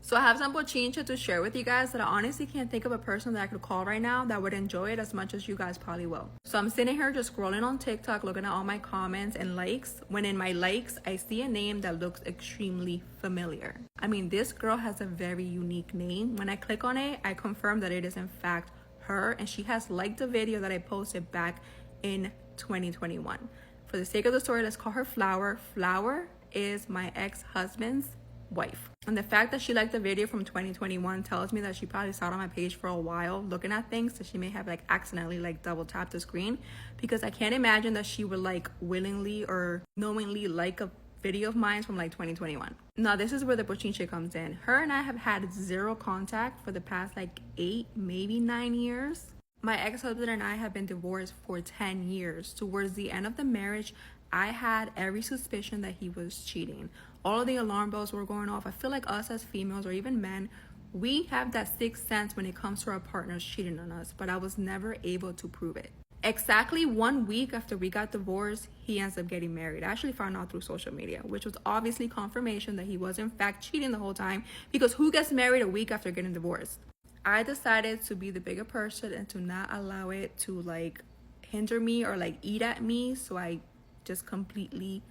So I have some bochincha to share with you guys that I honestly can't think of a person that I could call right now that would enjoy it as much as you guys probably will. So I'm sitting here just scrolling on TikTok, looking at all my comments and likes, when in my likes, I see a name that looks extremely familiar. I mean, this girl has a very unique name. When I click on it, I confirm that it is in fact her, and she has liked a video that I posted back in 2021. For the sake of the story, let's call her Flower. Flower is my ex-husband's wife, and the fact that she liked the video from 2021 tells me that she probably saw it on my page for a while looking at things, so she may have like accidentally like double tapped the screen, because I can't imagine that she would like willingly or knowingly like a video of mine from like 2021. Now this is where the bochinche comes in. Her and I have had zero contact for the past like 8, maybe 9 years. My ex-husband and I have been divorced for 10 years. Towards the end of the marriage, I had every suspicion that he was cheating. All of the alarm bells were going off. I feel like us as females, or even men, we have that sixth sense when it comes to our partners cheating on us, but I was never able to prove it. Exactly 1 week after we got divorced, he ends up getting married. I actually found out through social media, which was obviously confirmation that he was in fact cheating the whole time, because who gets married a week after getting divorced? I decided to be the bigger person and to not allow it to like hinder me or like eat at me, so I just completely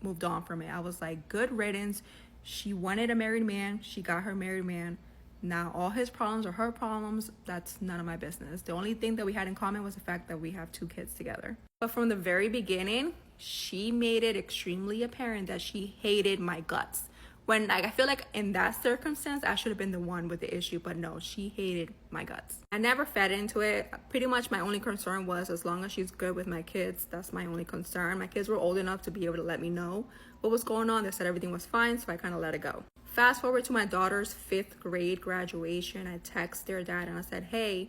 moved on from it. I was like, good riddance. She wanted a married man, she got her married man. Now all his problems are her problems. That's none of my business. The only thing that we had in common was the fact that we have 2 kids together. But from the very beginning, she made it extremely apparent that she hated my guts. When like, I feel like in that circumstance, I should have been the one with the issue, but no, she hated my guts. I never fed into it. Pretty much my only concern was, as long as she's good with my kids, that's my only concern. My kids were old enough to be able to let me know what was going on. They said everything was fine, so I kind of let it go. Fast forward to my daughter's 5th grade graduation. I text their dad and I said, hey,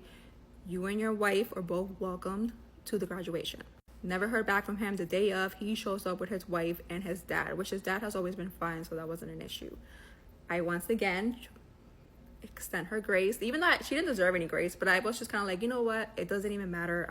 you and your wife are both welcomed to the graduation. Never heard back from him. The day of, he shows up with his wife and his dad, which his dad has always been fine, so that wasn't an issue. I once again extend her grace, even though she didn't deserve any grace, but I was just kind of like, you know what? It doesn't even matter.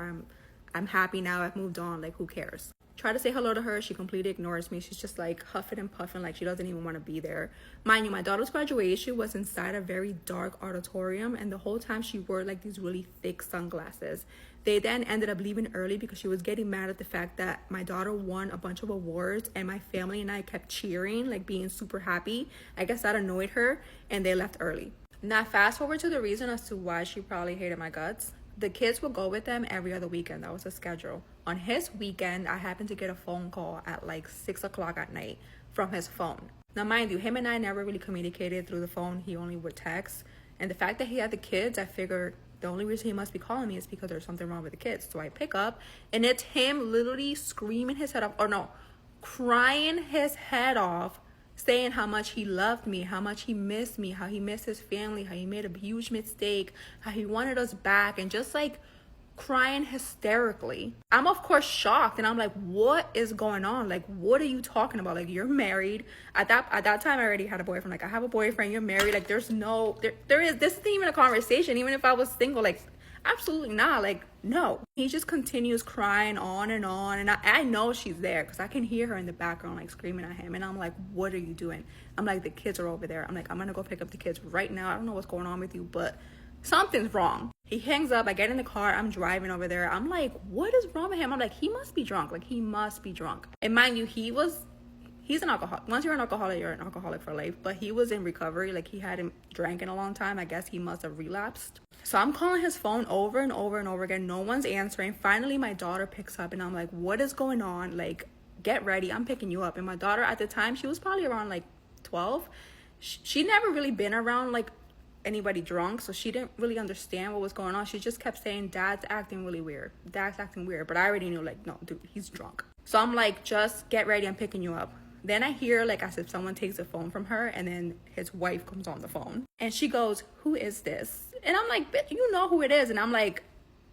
I'm happy now. I've moved on. Like, who cares? Try to say hello to her. She completely ignores me. She's just like huffing and puffing, like she doesn't even want to be there. Mind you, my daughter's graduation was inside a very dark auditorium, and the whole time she wore like these really thick sunglasses. They then ended up leaving early because she was getting mad at the fact that my daughter won a bunch of awards and my family and I kept cheering, like being super happy. I guess that annoyed her, and they left early. Now fast forward to the reason as to why she probably hated my guts. The kids would go with them every other weekend. That was the schedule. On his weekend, I happened to get a phone call at like 6 o'clock at night from his phone. Now mind you, him and I never really communicated through the phone. He only would text. And the fact that he had the kids, I figured the only reason he must be calling me is because there's something wrong with the kids. So I pick up, and it's him literally screaming his head off, or no, crying his head off, saying how much he loved me, how much he missed me, how he missed his family, how he made a huge mistake, how he wanted us back, and just like crying hysterically. I'm of course shocked, and I'm like, what is going on? Like, what are you talking about? Like, you're married. At that time I already had a boyfriend. Like, I have a boyfriend, you're married. Like, this isn't even a conversation. Even if I was single, like, absolutely not. Like, no. He just continues crying on, and I know she's there because I can hear her in the background like screaming at him, and I'm like, what are you doing? I'm like, the kids are over there. I'm like, I'm gonna go pick up the kids right now. I don't know what's going on with you, but something's wrong. He hangs up. I get in the car. I'm driving over there. I'm like, what is wrong with him? I'm like, he must be drunk. Like, he must be drunk. And mind you, he's an alcoholic. Once you're an alcoholic, you're an alcoholic for life. But he was in recovery. Like, he hadn't drank in a long time. I guess he must have relapsed. So I'm calling his phone over and over and over again. No one's answering. Finally, my daughter picks up, and I'm like, what is going on? Like, get ready. I'm picking you up. And my daughter at the time, she was probably around like 12. She never really been around like anybody drunk, so she didn't really understand what was going on. She just kept saying, dad's acting really weird, dad's acting weird. But I already knew, like, no, dude, he's drunk. So I'm like, just get ready, I'm picking you up. Then I hear like as if someone takes the phone from her, and then his wife comes on the phone, and she goes, who is this? And I'm like, bitch, you know who it is. And I'm like,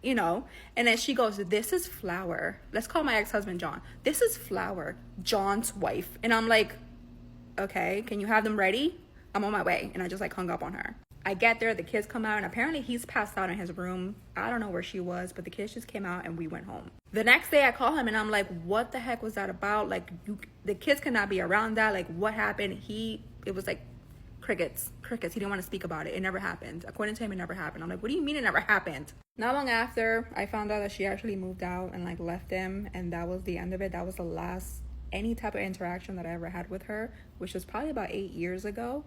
you know. And then she goes, this is Flower. Let's call my ex-husband John. This is Flower, John's wife. And I'm like, okay, can you have them ready? I'm on my way. And I just like hung up on her. I get there, the kids come out, and apparently he's passed out in his room. I don't know where she was, but the kids just came out and we went home. The next day I call him and I'm like, what the heck was that about? Like, the kids cannot be around that. Like, what happened? It was like Crickets. He didn't want to speak about it. It never happened. According to him, it never happened. I'm like, what do you mean it never happened? Not long after, I found out that she actually moved out and like left him, and that was the end of it. That was the last any type of interaction that I ever had with her, which was probably about 8 years ago.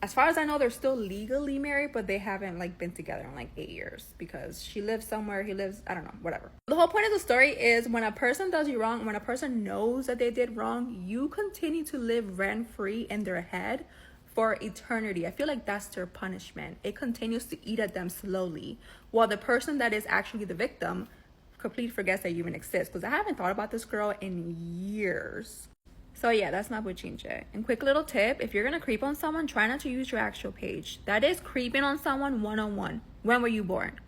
As far as I know, they're still legally married, but they haven't like been together in like 8 years because she lives somewhere, he lives, I don't know, whatever. The whole point of the story is when a person does you wrong, when a person knows that they did wrong, you continue to live rent-free in their head for eternity. I feel like that's their punishment. It continues to eat at them slowly, while the person that is actually the victim completely forgets that you even exist. Because I haven't thought about this girl in years. So yeah, that's my bochinche. And quick little tip, if you're gonna creep on someone, try not to use your actual page. That is creeping on someone 101. When were you born?